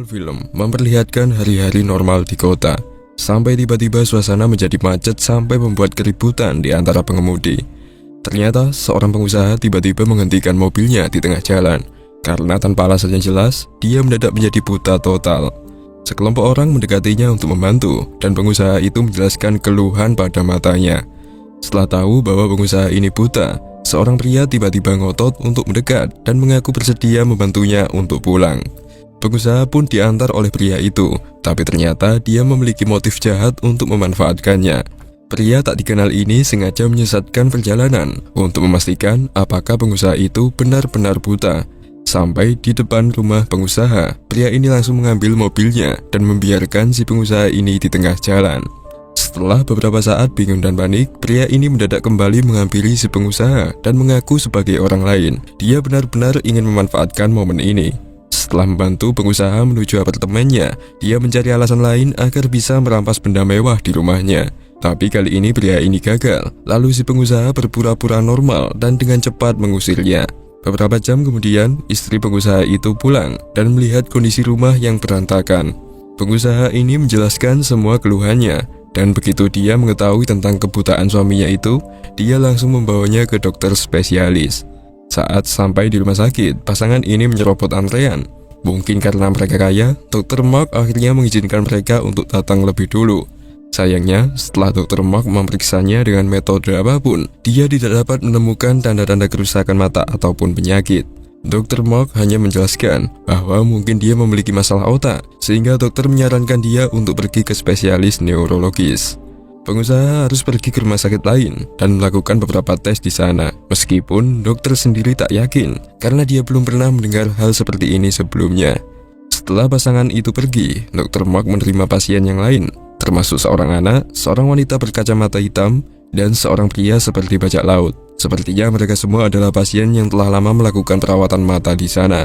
film memperlihatkan hari-hari normal di kota, sampai tiba-tiba suasana menjadi macet sampai membuat keributan di antara pengemudi. Ternyata seorang pengusaha tiba-tiba menghentikan mobilnya di tengah jalan, karena tanpa alasan yang jelas, dia mendadak menjadi buta total. Sekelompok orang mendekatinya untuk membantu, dan pengusaha itu menjelaskan keluhan pada matanya. Setelah tahu bahwa pengusaha ini buta, seorang pria tiba-tiba ngotot untuk mendekat dan mengaku bersedia membantunya untuk pulang. Pengusaha pun diantar oleh pria itu, tapi ternyata dia memiliki motif jahat untuk memanfaatkannya. Pria tak dikenal ini sengaja menyesatkan perjalanan untuk memastikan apakah pengusaha itu benar-benar buta. Sampai di depan rumah pengusaha, pria ini langsung mengambil mobilnya dan membiarkan si pengusaha ini di tengah jalan. Setelah beberapa saat bingung dan panik, pria ini mendadak kembali menghampiri si pengusaha dan mengaku sebagai orang lain. Dia benar-benar ingin memanfaatkan momen ini. Setelah membantu pengusaha menuju apartemennya, dia mencari alasan lain agar bisa merampas benda mewah di rumahnya. Tapi kali ini pria ini gagal, lalu si pengusaha berpura-pura normal dan dengan cepat mengusirnya. Beberapa jam kemudian, istri pengusaha itu pulang dan melihat kondisi rumah yang berantakan. Pengusaha ini menjelaskan semua keluhannya, dan begitu dia mengetahui tentang kebutaan suaminya itu, dia langsung membawanya ke dokter spesialis. Saat sampai di rumah sakit, pasangan ini menyerobot antrean. Mungkin karena mereka kaya, Dr. Mark akhirnya mengizinkan mereka untuk datang lebih dulu. Sayangnya, setelah Dr. Mark memeriksanya dengan metode apapun, dia tidak dapat menemukan tanda-tanda kerusakan mata ataupun penyakit. Dr. Mark hanya menjelaskan bahwa mungkin dia memiliki masalah otak, sehingga dokter menyarankan dia untuk pergi ke spesialis neurologis. Pengusaha harus pergi ke rumah sakit lain dan melakukan beberapa tes di sana, meskipun dokter sendiri tak yakin karena dia belum pernah mendengar hal seperti ini sebelumnya. Setelah pasangan itu pergi, Dr. Mark menerima pasien yang lain, termasuk seorang anak, seorang wanita berkacamata hitam, dan seorang pria seperti bajak laut. Sepertinya mereka semua adalah pasien yang telah lama melakukan perawatan mata di sana.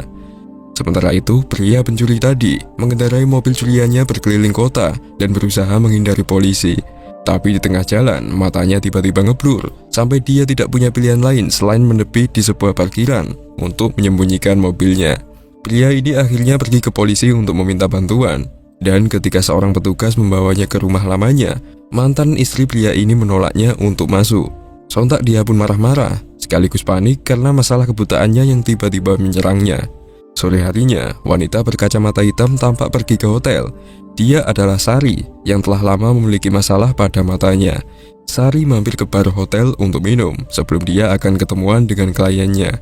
Sementara itu, pria pencuri tadi mengendarai mobil curiannya berkeliling kota dan berusaha menghindari polisi. Tapi di tengah jalan, matanya tiba-tiba ngeblur, sampai dia tidak punya pilihan lain selain menepi di sebuah parkiran untuk menyembunyikan mobilnya. Pria ini akhirnya pergi ke polisi untuk meminta bantuan, dan ketika seorang petugas membawanya ke rumah lamanya, mantan istri pria ini menolaknya untuk masuk. Sontak dia pun marah-marah, sekaligus panik karena masalah kebutaannya yang tiba-tiba menyerangnya. Sore harinya, wanita berkacamata hitam tampak pergi ke hotel. Dia adalah Sari, yang telah lama memiliki masalah pada matanya. Sari mampir ke bar hotel untuk minum, sebelum dia akan ketemuan dengan kliennya.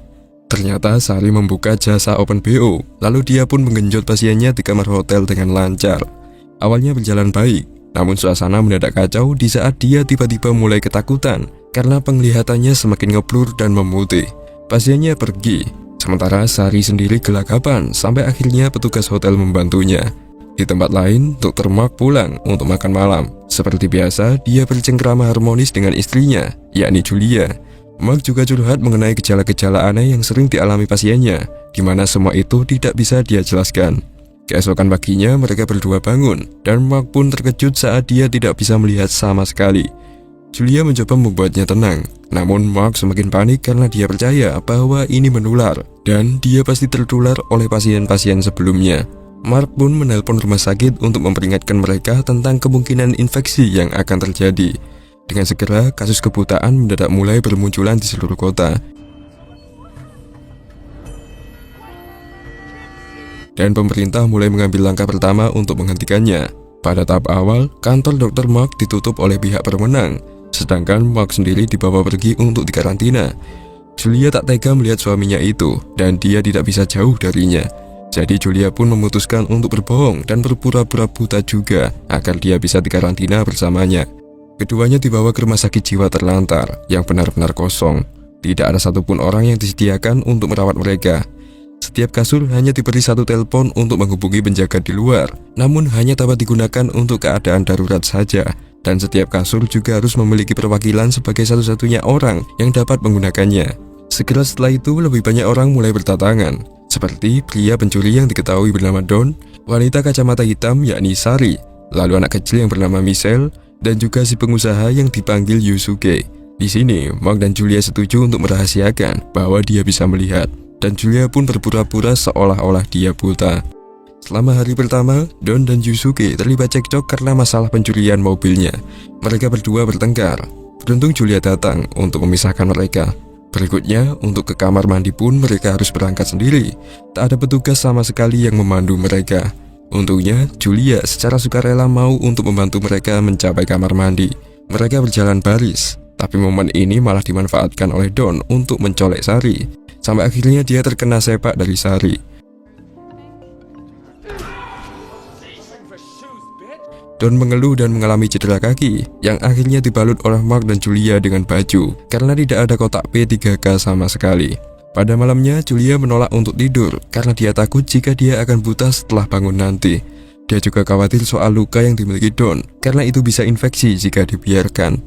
Ternyata Sari membuka jasa open BO, lalu dia pun menggenjot pasiennya di kamar hotel dengan lancar. Awalnya berjalan baik, namun suasana mendadak kacau di saat dia tiba-tiba mulai ketakutan karena penglihatannya semakin ngeblur dan memutih. Pasiennya pergi, sementara Sari sendiri gelagapan sampai akhirnya petugas hotel membantunya. Di tempat lain, Dr. Mark pulang untuk makan malam. Seperti biasa, dia bercengkrama harmonis dengan istrinya, yakni Julia. Mark juga curhat mengenai gejala-gejala aneh yang sering dialami pasiennya, di mana semua itu tidak bisa dia jelaskan. Keesokan paginya, mereka berdua bangun, dan Mark pun terkejut saat dia tidak bisa melihat sama sekali. Julia mencoba membuatnya tenang, namun Mark semakin panik karena dia percaya bahwa ini menular, dan dia pasti tertular oleh pasien-pasien sebelumnya. Mark pun menelpon rumah sakit untuk memperingatkan mereka tentang kemungkinan infeksi yang akan terjadi. Dengan segera, kasus kebutaan mendadak mulai bermunculan di seluruh kota. Dan pemerintah mulai mengambil langkah pertama untuk menghentikannya. Pada tahap awal, kantor Dr. Mark ditutup oleh pihak berwenang, sedangkan Mark sendiri dibawa pergi untuk dikarantina. Julia tak tega melihat suaminya itu, dan dia tidak bisa jauh darinya. Jadi Julia pun memutuskan untuk berbohong dan berpura-pura buta juga agar dia bisa dikarantina bersamanya. Keduanya dibawa ke rumah sakit jiwa terlantar yang benar-benar kosong. Tidak ada satupun orang yang disediakan untuk merawat mereka. Setiap kasur hanya diberi satu telepon untuk menghubungi penjaga di luar, namun hanya dapat digunakan untuk keadaan darurat saja. Dan setiap kasur juga harus memiliki perwakilan sebagai satu-satunya orang yang dapat menggunakannya. Segera setelah itu, lebih banyak orang mulai berdatangan, seperti pria pencuri yang diketahui bernama Don, wanita kacamata hitam yakni Sari, lalu anak kecil yang bernama Michelle, dan juga si pengusaha yang dipanggil Yusuke. Di sini, Mark dan Julia setuju untuk merahasiakan bahwa dia bisa melihat, dan Julia pun berpura-pura seolah-olah dia buta. Selama hari pertama, Don dan Yusuke terlibat cekcok karena masalah pencurian mobilnya. Mereka berdua bertengkar. Beruntung Julia datang untuk memisahkan mereka. Berikutnya, untuk ke kamar mandi pun mereka harus berangkat sendiri. Tak ada petugas sama sekali yang memandu mereka. Untungnya, Julia secara sukarela mau untuk membantu mereka mencapai kamar mandi. Mereka berjalan baris, tapi momen ini malah dimanfaatkan oleh Don untuk mencolek Sari. Sampai akhirnya dia terkena sepak dari Sari. Don mengeluh dan mengalami cedera kaki yang akhirnya dibalut oleh Mark dan Julia dengan baju karena tidak ada kotak P3K sama sekali. Pada malamnya, Julia menolak untuk tidur karena dia takut jika dia akan buta setelah bangun nanti. Dia juga khawatir soal luka yang dimiliki Don karena itu bisa infeksi jika dibiarkan.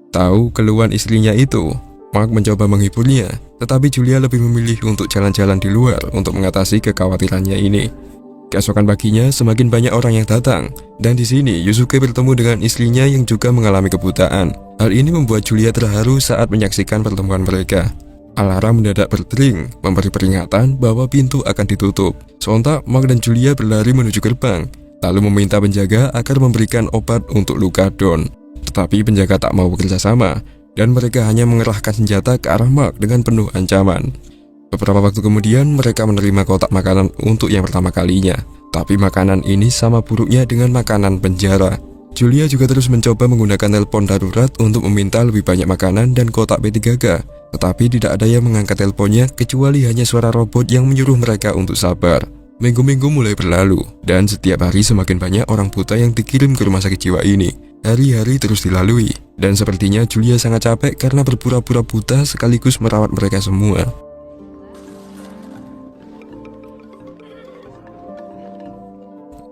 Tahu keluhan istrinya itu, Mark mencoba menghiburnya, tetapi Julia lebih memilih untuk jalan-jalan di luar untuk mengatasi kekhawatirannya ini. Keesokan paginya, semakin banyak orang yang datang, dan di sini Yusuke bertemu dengan istrinya yang juga mengalami kebutaan. Hal ini membuat Julia terharu saat menyaksikan pertemuan mereka. Alarm mendadak berdering, memberi peringatan bahwa pintu akan ditutup. Sontak, Mark dan Julia berlari menuju gerbang, lalu meminta penjaga agar memberikan obat untuk luka Don. Tetapi penjaga tak mau bekerja sama, dan mereka hanya mengerahkan senjata ke arah Mark dengan penuh ancaman. Beberapa waktu kemudian mereka menerima kotak makanan untuk yang pertama kalinya. Tapi makanan ini sama buruknya dengan makanan penjara. Julia juga terus mencoba menggunakan telepon darurat untuk meminta lebih banyak makanan dan kotak P3K. Tetapi tidak ada yang mengangkat teleponnya kecuali hanya suara robot yang menyuruh mereka untuk sabar. Minggu-minggu mulai berlalu, dan setiap hari semakin banyak orang buta yang dikirim ke rumah sakit jiwa ini. Hari-hari terus dilalui, dan sepertinya Julia sangat capek karena berpura-pura buta sekaligus merawat mereka semua.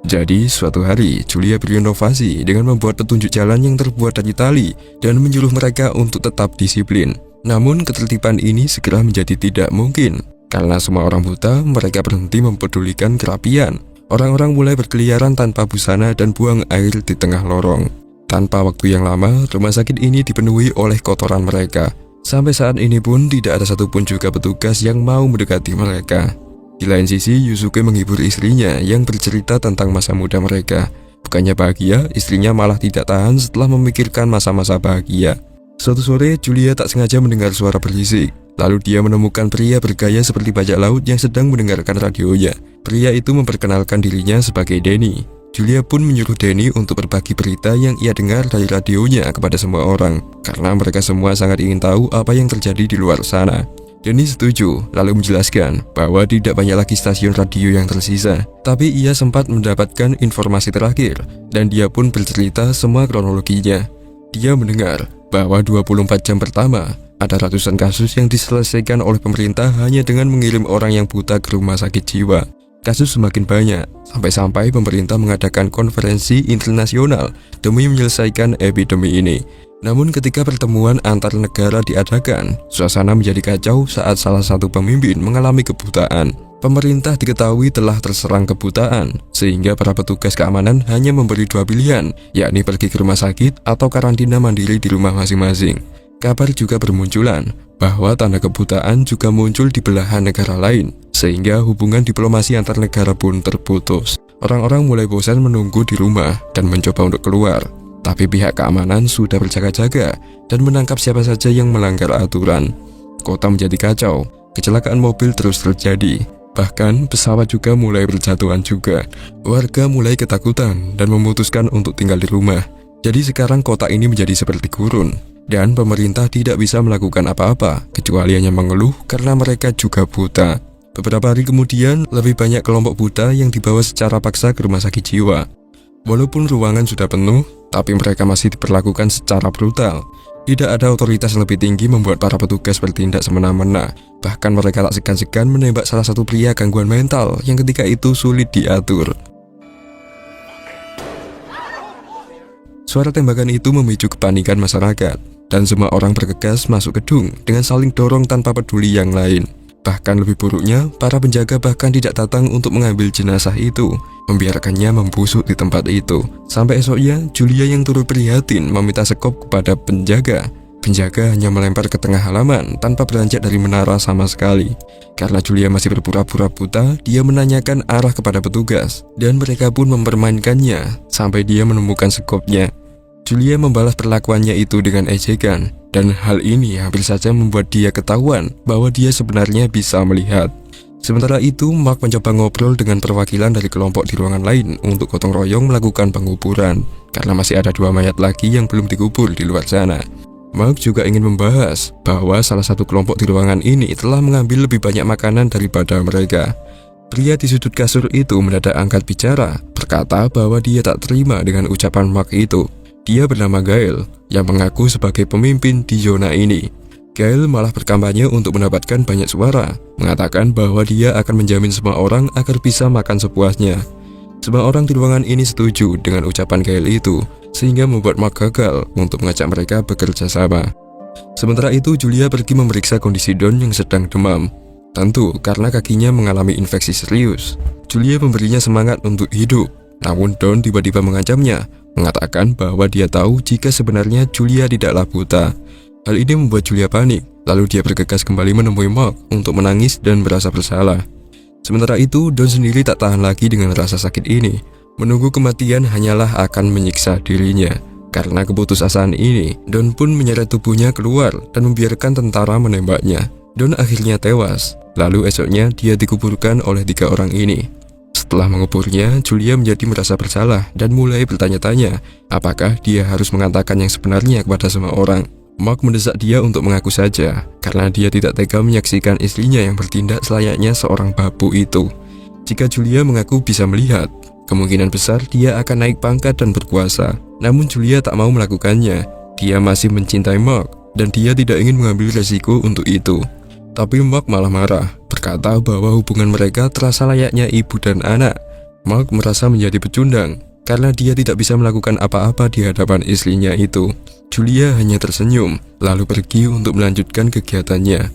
Jadi, suatu hari, Julia berinovasi dengan membuat petunjuk jalan yang terbuat dari tali dan menyuruh mereka untuk tetap disiplin. Namun, ketertiban ini segera menjadi tidak mungkin. Karena semua orang buta, mereka berhenti mempedulikan kerapian. Orang-orang mulai berkeliaran tanpa busana dan buang air di tengah lorong. Tanpa waktu yang lama, rumah sakit ini dipenuhi oleh kotoran mereka. Sampai saat ini pun tidak ada satupun juga petugas yang mau mendekati mereka. Di lain sisi, Yusuke menghibur istrinya yang bercerita tentang masa muda mereka. Bukannya bahagia, istrinya malah tidak tahan setelah memikirkan masa-masa bahagia. Suatu sore, Julia tak sengaja mendengar suara berisik. Lalu dia menemukan pria bergaya seperti bajak laut yang sedang mendengarkan radionya. Pria itu memperkenalkan dirinya sebagai Denny. Julia pun menyuruh Denny untuk berbagi berita yang ia dengar dari radionya kepada semua orang, karena mereka semua sangat ingin tahu apa yang terjadi di luar sana. Denny setuju, lalu menjelaskan bahwa tidak banyak lagi stasiun radio yang tersisa. Tapi ia sempat mendapatkan informasi terakhir, dan dia pun bercerita semua kronologinya. Dia mendengar bahwa 24 jam pertama, ada ratusan kasus yang diselesaikan oleh pemerintah hanya dengan mengirim orang yang buta ke rumah sakit jiwa. Kasus semakin banyak, sampai-sampai pemerintah mengadakan konferensi internasional demi menyelesaikan epidemi ini. Namun ketika pertemuan antar negara diadakan, suasana menjadi kacau saat salah satu pemimpin mengalami kebutaan. Pemerintah diketahui telah terserang kebutaan, sehingga para petugas keamanan hanya memberi dua pilihan, yakni pergi ke rumah sakit atau karantina mandiri di rumah masing-masing. Kabar juga bermunculan bahwa tanda kebutaan juga muncul di belahan negara lain, sehingga hubungan diplomasi antar negara pun terputus. Orang-orang mulai bosan menunggu di rumah dan mencoba untuk keluar. Tapi pihak keamanan sudah berjaga-jaga dan menangkap siapa saja yang melanggar aturan. Kota menjadi kacau, kecelakaan mobil terus terjadi. Bahkan pesawat juga mulai berjatuhan juga. Warga mulai ketakutan dan memutuskan untuk tinggal di rumah. Jadi sekarang kota ini menjadi seperti gurun. Dan pemerintah tidak bisa melakukan apa-apa, kecuali hanya mengeluh karena mereka juga buta. Beberapa hari kemudian, lebih banyak kelompok buta yang dibawa secara paksa ke rumah sakit jiwa. Walaupun ruangan sudah penuh, tapi mereka masih diperlakukan secara brutal. Tidak ada otoritas yang lebih tinggi membuat para petugas bertindak semena-mena. Bahkan mereka tak segan-segan menembak salah satu pria gangguan mental yang ketika itu sulit diatur. Suara tembakan itu memicu kepanikan masyarakat, dan semua orang bergegas masuk gedung dengan saling dorong tanpa peduli yang lain. Bahkan lebih buruknya, para penjaga bahkan tidak datang untuk mengambil jenazah itu, membiarkannya membusuk di tempat itu. Sampai esoknya, Julia yang turut prihatin meminta sekop kepada penjaga. penjaga hanya melempar ke tengah halaman tanpa beranjak dari menara sama sekali. Karena Julia masih berpura-pura buta, dia menanyakan arah kepada petugas, dan mereka pun mempermainkannya sampai dia menemukan skopnya. Julia membalas perlakuannya itu dengan ejekan, dan hal ini hampir saja membuat dia ketahuan bahwa dia sebenarnya bisa melihat. Sementara itu, Mark mencoba ngobrol dengan perwakilan dari kelompok di ruangan lain untuk gotong royong melakukan penguburan, karena masih ada 2 mayat lagi yang belum dikubur di luar sana. Mark juga ingin membahas bahwa salah satu kelompok di ruangan ini telah mengambil lebih banyak makanan daripada mereka. Pria di sudut kasur itu mendadak angkat bicara, berkata bahwa dia tak terima dengan ucapan Mark itu. Dia bernama Gail, yang mengaku sebagai pemimpin di zona ini. Gail malah berkampanye untuk mendapatkan banyak suara, mengatakan bahwa dia akan menjamin semua orang agar bisa makan sepuasnya. Semua orang di ruangan ini setuju dengan ucapan Gail itu, sehingga membuat Mark gagal untuk mengajak mereka bekerja sama. Sementara itu, Julia pergi memeriksa kondisi Don yang sedang demam. Tentu, karena kakinya mengalami infeksi serius. Julia memberinya semangat untuk hidup, namun Don tiba-tiba mengancamnya, mengatakan bahwa dia tahu jika sebenarnya Julia tidaklah buta. Hal ini membuat Julia panik, lalu dia bergegas kembali menemui Mark untuk menangis dan merasa bersalah. Sementara itu, Don sendiri tak tahan lagi dengan rasa sakit ini. Menunggu kematian hanyalah akan menyiksa dirinya. Karena keputusasaan ini, Don pun menyeret tubuhnya keluar dan membiarkan tentara menembaknya. Don akhirnya tewas, lalu esoknya dia dikuburkan oleh 3 orang ini. Setelah menguburnya, Julia menjadi merasa bersalah dan mulai bertanya-tanya apakah dia harus mengatakan yang sebenarnya kepada semua orang. Mark mendesak dia untuk mengaku saja, karena dia tidak tega menyaksikan istrinya yang bertindak selayaknya seorang babu itu. Jika Julia mengaku bisa melihat, kemungkinan besar dia akan naik pangkat dan berkuasa. Namun Julia tak mau melakukannya. Dia masih mencintai Mark, dan dia tidak ingin mengambil resiko untuk itu. Tapi Mark malah marah, berkata bahwa hubungan mereka terasa layaknya ibu dan anak. Mark merasa menjadi pecundang, karena dia tidak bisa melakukan apa-apa di hadapan istrinya itu. Julia hanya tersenyum, lalu pergi untuk melanjutkan kegiatannya.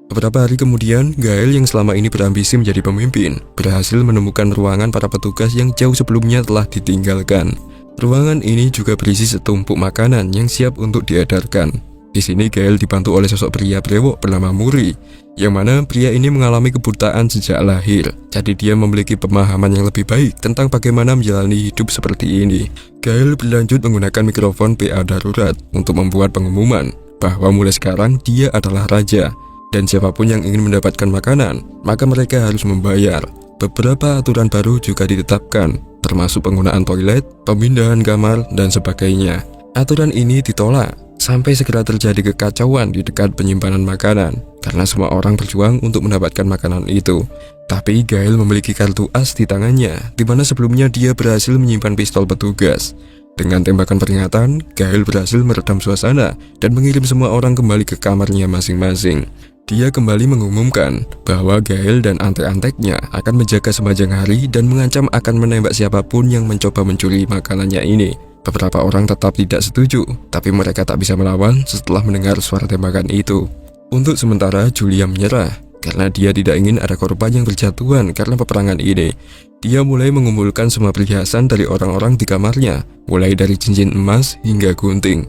Beberapa hari kemudian, Gail yang selama ini berambisi menjadi pemimpin, berhasil menemukan ruangan para petugas yang jauh sebelumnya telah ditinggalkan. Ruangan ini juga berisi setumpuk makanan yang siap untuk diedarkan. Di sini Gail dibantu oleh sosok pria brewok bernama Muri, yang mana pria ini mengalami kebutaan sejak lahir. Jadi dia memiliki pemahaman yang lebih baik tentang bagaimana menjalani hidup seperti ini. Gail berlanjut menggunakan mikrofon PA darurat untuk membuat pengumuman bahwa mulai sekarang dia adalah raja, dan siapapun yang ingin mendapatkan makanan, maka mereka harus membayar. Beberapa aturan baru juga ditetapkan, termasuk penggunaan toilet, pemindahan kamar, dan sebagainya. Aturan ini ditolak sampai segera terjadi kekacauan di dekat penyimpanan makanan, karena semua orang berjuang untuk mendapatkan makanan itu. Tapi Gail memiliki kartu as di tangannya, di mana sebelumnya dia berhasil menyimpan pistol petugas. Dengan tembakan peringatan, Gail berhasil meredam suasana dan mengirim semua orang kembali ke kamarnya masing-masing. Dia kembali mengumumkan bahwa Gail dan antek-anteknya akan menjaga sepanjang hari dan mengancam akan menembak siapapun yang mencoba mencuri makanannya ini. Beberapa orang tetap tidak setuju, tapi mereka tak bisa melawan setelah mendengar suara tembakan itu. Untuk sementara, Julia menyerah karena dia tidak ingin ada korban yang berjatuhan karena peperangan ini. Dia mulai mengumpulkan semua perhiasan dari orang-orang di kamarnya, mulai dari cincin emas hingga gunting.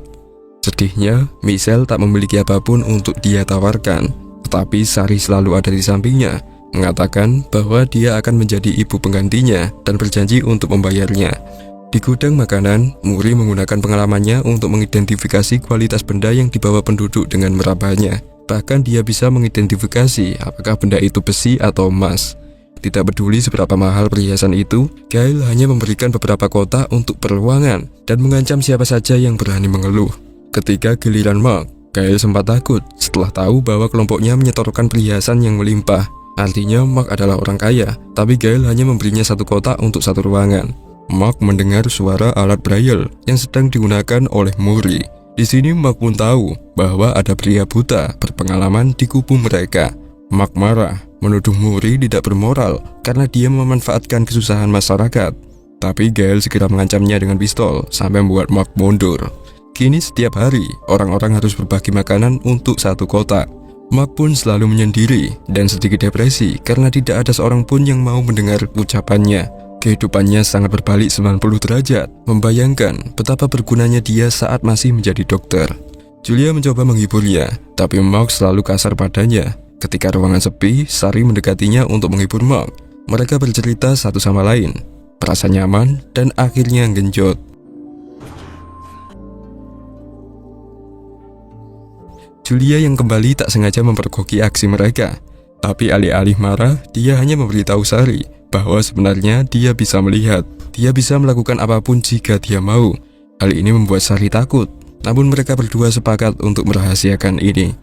Sedihnya, Michelle tak memiliki apapun untuk dia tawarkan, tetapi Sari selalu ada di sampingnya, mengatakan bahwa dia akan menjadi ibu penggantinya dan berjanji untuk membayarnya. Di gudang makanan, Muri menggunakan pengalamannya untuk mengidentifikasi kualitas benda yang dibawa penduduk dengan merabahnya. Bahkan dia bisa mengidentifikasi apakah benda itu besi atau emas. Tidak peduli seberapa mahal perhiasan itu, Gail hanya memberikan beberapa kotak untuk peruangan dan mengancam siapa saja yang berani mengeluh. Ketika giliran Mark, Gail sempat takut setelah tahu bahwa kelompoknya menyetorkan perhiasan yang melimpah. Artinya Mark adalah orang kaya, tapi Gail hanya memberinya 1 kotak untuk 1 ruangan. Mark mendengar suara alat braille yang sedang digunakan oleh Muri. Di sini Mark pun tahu bahwa ada pria buta berpengalaman di kubu mereka. Mark marah, menuduh Muri tidak bermoral karena dia memanfaatkan kesusahan masyarakat. Tapi Gail segera mengancamnya dengan pistol sampai membuat Mark mundur. Kini setiap hari, orang-orang harus berbagi makanan untuk 1 kotak. Mark pun selalu menyendiri dan sedikit depresi karena tidak ada seorang pun yang mau mendengar ucapannya. Kehidupannya sangat berbalik 90 derajat, membayangkan betapa bergunanya dia saat masih menjadi dokter. Julia mencoba menghiburnya, tapi Mark selalu kasar padanya. Ketika ruangan sepi, Sari mendekatinya untuk menghibur Mark. Mereka bercerita satu sama lain, merasa nyaman, dan akhirnya genjot. Julia yang kembali tak sengaja mempergoki aksi mereka. Tapi alih-alih marah, dia hanya memberitahu Sari bahwa sebenarnya dia bisa melihat. Dia bisa melakukan apapun jika dia mau. Hal ini membuat Sari takut. Namun mereka berdua sepakat untuk merahasiakan ini.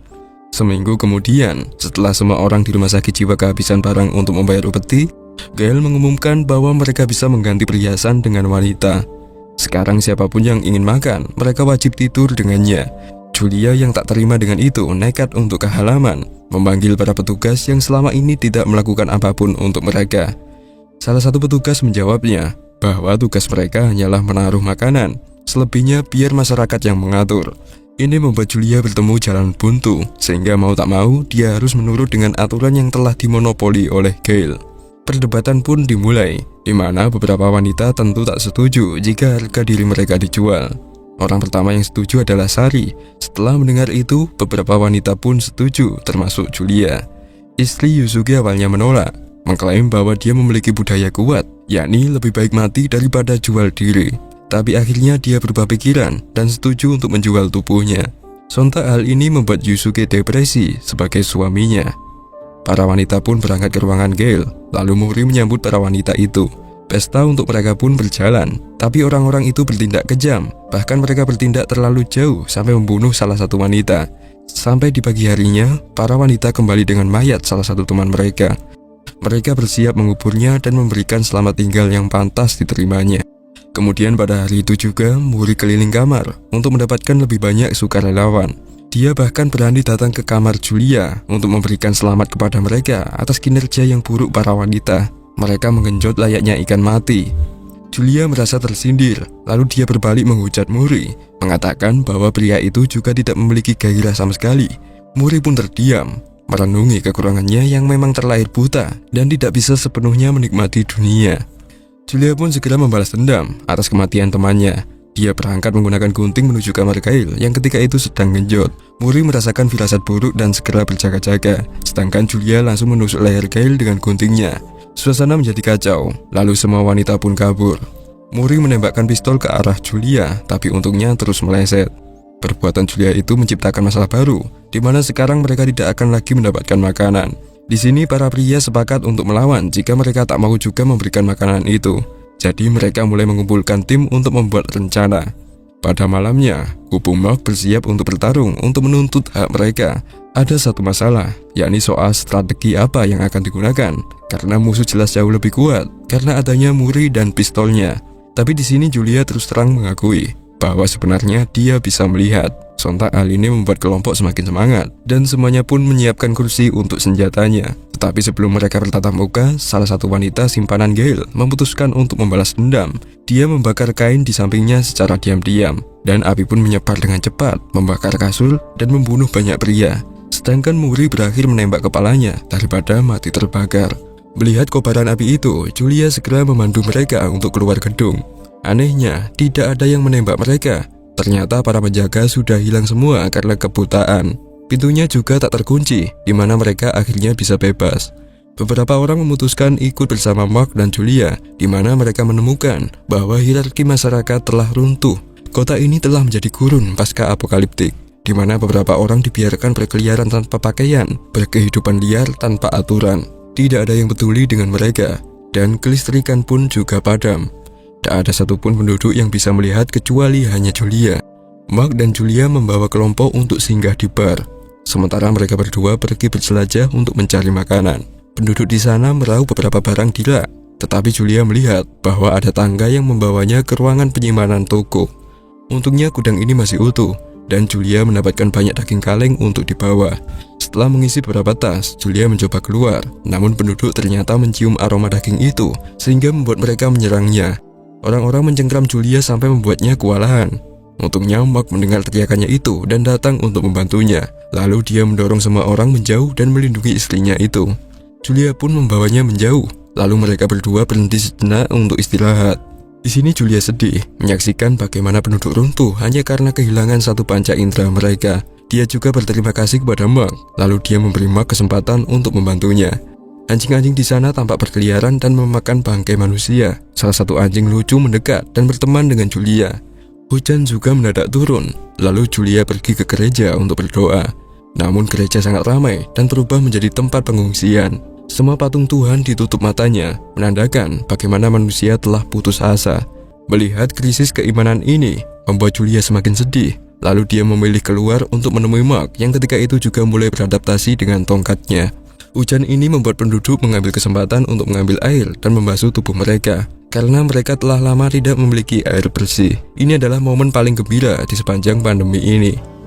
Seminggu kemudian, setelah semua orang di rumah sakit jiwa kehabisan barang untuk membayar upeti, Gail mengumumkan bahwa mereka bisa mengganti perhiasan dengan wanita. Sekarang siapapun yang ingin makan, mereka wajib tidur dengannya. Julia yang tak terima dengan itu nekat untuk ke halaman, memanggil para petugas yang selama ini tidak melakukan apapun untuk mereka. Salah satu petugas menjawabnya bahwa tugas mereka hanyalah menaruh makanan. Selebihnya biar masyarakat yang mengatur. Ini membuat Julia bertemu jalan buntu, sehingga mau tak mau dia harus menurut dengan aturan yang telah dimonopoli oleh Gail. Perdebatan pun dimulai, di mana beberapa wanita tentu tak setuju jika harga diri mereka dijual. Orang pertama yang setuju adalah Sari. Setelah mendengar itu, beberapa wanita pun setuju, termasuk Julia. Istri Yusuke awalnya menolak, mengklaim bahwa dia memiliki budaya kuat, yakni lebih baik mati daripada jual diri. Tapi akhirnya dia berubah pikiran dan setuju untuk menjual tubuhnya. Sontak hal ini membuat Yusuke depresi sebagai suaminya. Para wanita pun berangkat ke ruangan Gail, lalu Mori menyambut para wanita itu. Pesta untuk mereka pun berjalan, tapi orang-orang itu bertindak kejam. Bahkan mereka bertindak terlalu jauh sampai membunuh salah satu wanita. Sampai di pagi harinya, para wanita kembali dengan mayat salah satu teman mereka. Mereka bersiap menguburnya dan memberikan selamat tinggal yang pantas diterimanya. Kemudian pada hari itu juga, Mori keliling kamar untuk mendapatkan lebih banyak sukarelawan. Dia bahkan berani datang ke kamar Julia untuk memberikan selamat kepada mereka atas kinerja yang buruk para wanita. Mereka menggenjot layaknya ikan mati. Julia merasa tersindir, lalu dia berbalik menghujat Mori, mengatakan bahwa pria itu juga tidak memiliki gairah sama sekali. Mori pun terdiam, merenungi kekurangannya yang memang terlahir buta dan tidak bisa sepenuhnya menikmati dunia. Julia pun segera membalas dendam atas kematian temannya. Dia berangkat menggunakan gunting menuju kamar Gail yang ketika itu sedang genjot. Mori merasakan firasat buruk dan segera berjaga-jaga, sedangkan Julia langsung menusuk leher Gail dengan guntingnya. Suasana menjadi kacau, lalu semua wanita pun kabur. Mori menembakkan pistol ke arah Julia, tapi untungnya terus meleset. Perbuatan Julia itu menciptakan masalah baru, di mana sekarang mereka tidak akan lagi mendapatkan makanan. Di sini para pria sepakat untuk melawan jika mereka tak mau juga memberikan makanan itu. Jadi mereka mulai mengumpulkan tim untuk membuat rencana. Pada malamnya, kubu Mark bersiap untuk bertarung untuk menuntut hak mereka. Ada satu masalah, yakni soal strategi apa yang akan digunakan. Karena musuh jelas jauh lebih kuat, karena adanya Mori dan pistolnya. Tapi di sini Julia terus terang mengakui bahwa sebenarnya dia bisa melihat. Sontak hal ini membuat kelompok semakin semangat, dan semuanya pun menyiapkan kursi untuk senjatanya. Tetapi sebelum mereka bertatap muka, salah satu wanita simpanan Gail memutuskan untuk membalas dendam. Dia membakar kain di sampingnya secara diam-diam, dan api pun menyebar dengan cepat, membakar kasur dan membunuh banyak pria. Sedangkan Mori berakhir menembak kepalanya daripada mati terbakar. Melihat kobaran api itu, Julia segera memandu mereka untuk keluar gedung. Anehnya, tidak ada yang menembak mereka. Ternyata para penjaga sudah hilang semua karena kebutaan. Pintunya juga tak terkunci, di mana mereka akhirnya bisa bebas. Beberapa orang memutuskan ikut bersama Mark dan Julia, di mana mereka menemukan bahwa hierarki masyarakat telah runtuh. Kota ini telah menjadi gurun pasca apokaliptik, di mana beberapa orang dibiarkan berkeliaran tanpa pakaian, berkehidupan liar tanpa aturan. Tidak ada yang peduli dengan mereka, dan kelistrikan pun juga padam. Tak ada satupun penduduk yang bisa melihat kecuali hanya Julia. Mark dan Julia membawa kelompok untuk singgah di bar. Sementara mereka berdua pergi berjelajah untuk mencari makanan. Penduduk di sana meraup beberapa barang di rak, tetapi Julia melihat bahwa ada tangga yang membawanya ke ruangan penyimpanan toko. Untungnya gudang ini masih utuh, dan Julia mendapatkan banyak daging kaleng untuk dibawa. Setelah mengisi beberapa tas, Julia mencoba keluar, namun penduduk ternyata mencium aroma daging itu, sehingga membuat mereka menyerangnya. Orang-orang mencengkram Julia sampai membuatnya kewalahan. Untungnya Mark mendengar teriakannya itu dan datang untuk membantunya. Lalu dia mendorong semua orang menjauh dan melindungi istrinya itu. Julia pun membawanya menjauh. Lalu mereka berdua berhenti sejenak untuk istirahat. Di sini Julia sedih menyaksikan bagaimana penduduk runtuh hanya karena kehilangan satu panca indera mereka. Dia juga berterima kasih kepada Mark, lalu dia memberi Mark kesempatan untuk membantunya. Anjing-anjing di sana tampak berkeliaran dan memakan bangkai manusia. Salah satu anjing lucu mendekat dan berteman dengan Julia. Hujan juga mendadak turun, lalu Julia pergi ke gereja untuk berdoa. Namun gereja sangat ramai dan berubah menjadi tempat pengungsian. Semua patung Tuhan ditutup matanya, menandakan bagaimana manusia telah putus asa. Melihat krisis keimanan ini, membuat Julia semakin sedih. Lalu dia memilih keluar untuk menemui Mark yang ketika itu juga mulai beradaptasi dengan tongkatnya. Hujan ini membuat penduduk mengambil kesempatan untuk mengambil air dan membasuh tubuh mereka. Karena mereka telah lama tidak memiliki air bersih. Ini adalah momen paling gembira di sepanjang pandemi ini.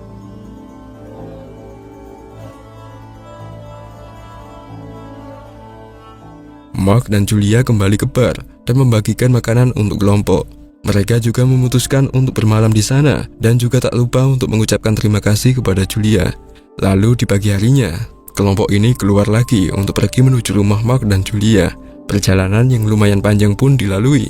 Mark dan Julia kembali ke bar dan membagikan makanan untuk kelompok. Mereka juga memutuskan untuk bermalam di sana dan juga tak lupa untuk mengucapkan terima kasih kepada Julia. Lalu di pagi harinya, kelompok ini keluar lagi untuk pergi menuju rumah Mark dan Julia. Perjalanan yang lumayan panjang pun dilalui.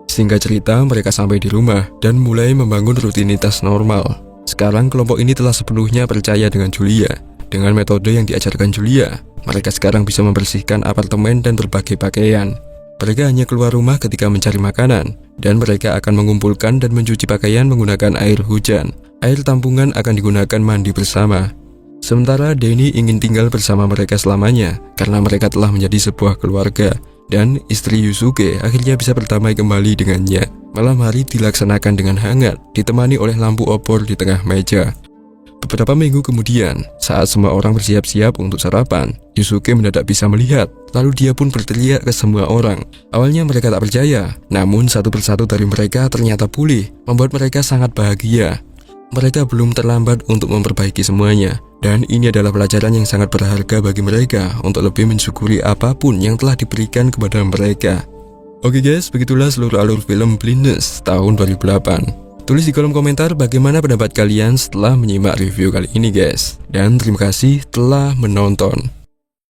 Singkat cerita, mereka sampai di rumah dan mulai membangun rutinitas normal. Sekarang kelompok ini telah sepenuhnya percaya dengan Julia. Dengan metode yang diajarkan Julia, mereka sekarang bisa membersihkan apartemen dan berbagai pakaian. Mereka hanya keluar rumah ketika mencari makanan, dan mereka akan mengumpulkan dan mencuci pakaian menggunakan air hujan. Air tampungan akan digunakan mandi bersama. Sementara Danny ingin tinggal bersama mereka selamanya, karena mereka telah menjadi sebuah keluarga, dan istri Yusuke akhirnya bisa berdamai kembali dengannya. Malam hari dilaksanakan dengan hangat, ditemani oleh lampu obor di tengah meja. Beberapa minggu kemudian, saat semua orang bersiap-siap untuk sarapan, Yusuke mendadak bisa melihat, lalu dia pun berteriak ke semua orang. Awalnya mereka tak percaya, namun satu persatu dari mereka ternyata pulih, membuat mereka sangat bahagia. Mereka belum terlambat untuk memperbaiki semuanya, dan ini adalah pelajaran yang sangat berharga bagi mereka untuk lebih mensyukuri apapun yang telah diberikan kepada mereka. Oke guys, begitulah seluruh alur film Blindness tahun 2008. Tulis di kolom komentar bagaimana pendapat kalian setelah menyimak review kali ini guys. Dan terima kasih telah menonton.